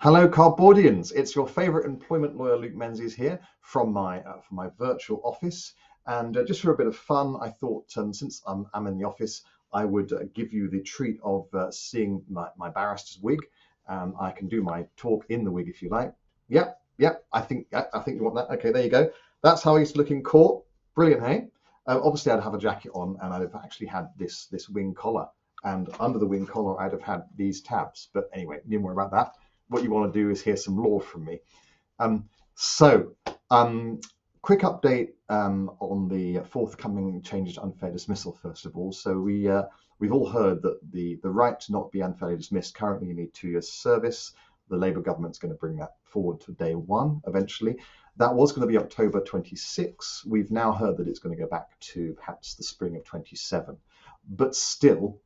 Hello, Cardboardians. It's your favourite employment lawyer, Luke Menzies, here from my virtual office. And just for a bit of fun, I thought since I'm in the office, I would give you the treat of seeing my barrister's wig. I can do my talk in the wig if you like. Yep, yep. I think you want that. Okay, there you go. That's how I used to look in court. Brilliant, hey? Obviously, I'd have a jacket on, and I'd have actually had this wing collar. And under the wing collar, I'd have had these tabs. But anyway, needn't worry about that. What you want to do is hear some law from me. Um, so, quick update on the forthcoming changes to unfair dismissal. First of all, so we've all heard that the right to not be unfairly dismissed. Currently, you need 2 years service. The Labour government's going to bring that forward to day one eventually. That was going to be October 26. We've now heard that it's going to go back to perhaps the spring of 27. But still,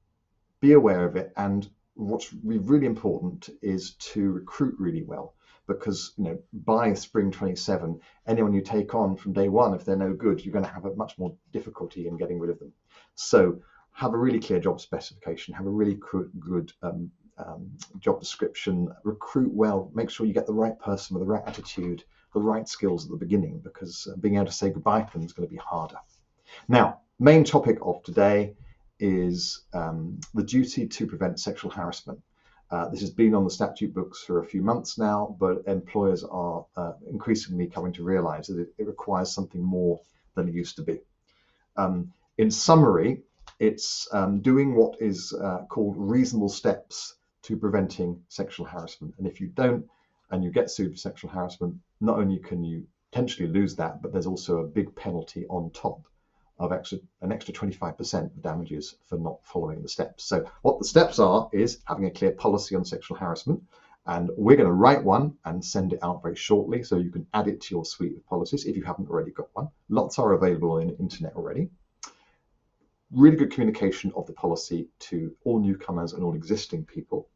be aware of it. And what's really important is to recruit really well, because by spring 27, anyone you take on from day one, if they're no good, you're going to have a much more difficulty in getting rid of them. So have a really clear job specification, have a really good job description, recruit well, make sure you get the right person with the right attitude, the right skills at the beginning, because being able to say goodbye to them is going to be harder. Now, main topic of today is the duty to prevent sexual harassment. This has been on the statute books for a few months now, but employers are increasingly coming to realise that it requires something more than it used to be. In summary, it's doing what is called reasonable steps to preventing sexual harassment. And if you don't, and you get sued for sexual harassment, not only can you potentially lose that, but there's also a big penalty on top of an extra 25% of damages for not following the steps. So what the steps are is having a clear policy on sexual harassment, and we're going to write one and send it out very shortly, so you can add it to your suite of policies if you haven't already got one. Lots are available on the internet already. Really good communication of the policy to all newcomers and all existing people.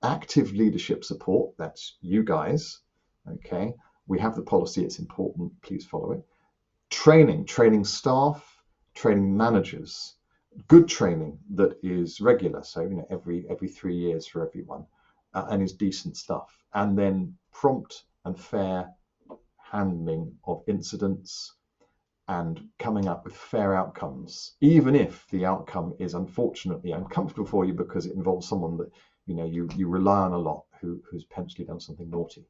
Active leadership support, that's you guys. Okay, we have the policy, it's important, please follow it. Training staff, training managers, good training that is regular, so every 3 years for everyone, and is decent stuff. And then prompt and fair handling of incidents and coming up with fair outcomes, even if the outcome is unfortunately uncomfortable for you because it involves someone that you rely on a lot who's potentially done something naughty.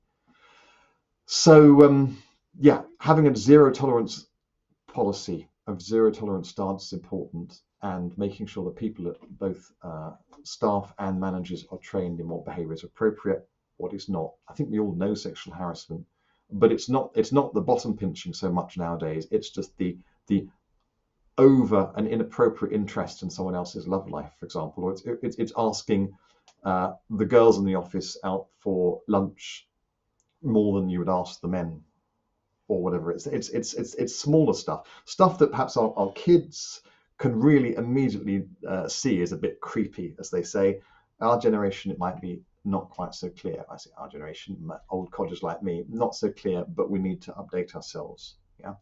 So having a zero tolerance policy, of zero tolerance stance is important, and making sure that people at both staff and managers are trained in what behaviour is appropriate, what is not. I think we all know sexual harassment, but it's not the bottom pinching so much nowadays. It's just the over and inappropriate interest in someone else's love life, for example, or it's asking the girls in the office out for lunch more than you would ask the men, or whatever. It's smaller stuff that perhaps our kids can really immediately see as a bit creepy, as they say. Our generation, it might be not quite so clear. I say our generation, old codgers like me, not so clear, but we need to update ourselves. Yeah.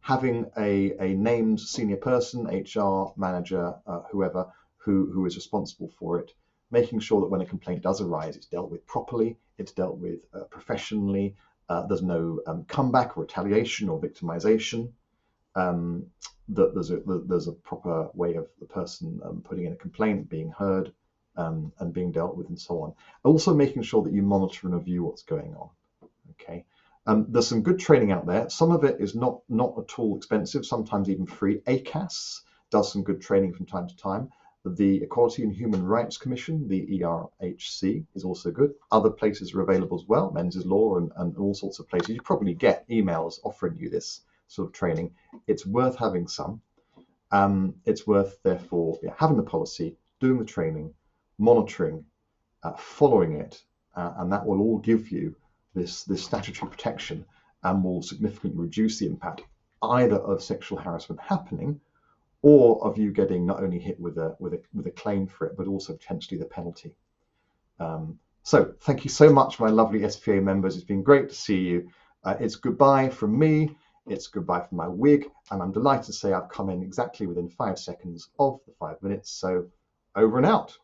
Having a named senior person, HR manager, whoever, who is responsible for it, making sure that when a complaint does arise, it's dealt with properly, it's dealt with professionally. There's no comeback or retaliation or victimization. That there's a proper way of the person putting in a complaint, being heard, and being dealt with, and so on. Also making sure that you monitor and review what's going on. Okay. There's some good training out there. Some of it is not at all expensive, sometimes even free. ACAS does some good training from time to time. The Equality and Human Rights Commission, the ERHC, is also good. Other places are available as well, Menzies Law and all sorts of places. You probably get emails offering you this sort of training. It's worth having some. It's worth, therefore, having the policy, doing the training, monitoring, following it, and that will all give you this statutory protection and will significantly reduce the impact either of sexual harassment happening or of you getting not only hit with a claim for it, but also potentially the penalty. So thank you so much, my lovely SPA members. It's been great to see you. It's goodbye from me. It's goodbye from my wig. And I'm delighted to say I've come in exactly within 5 seconds of the 5 minutes. So over and out.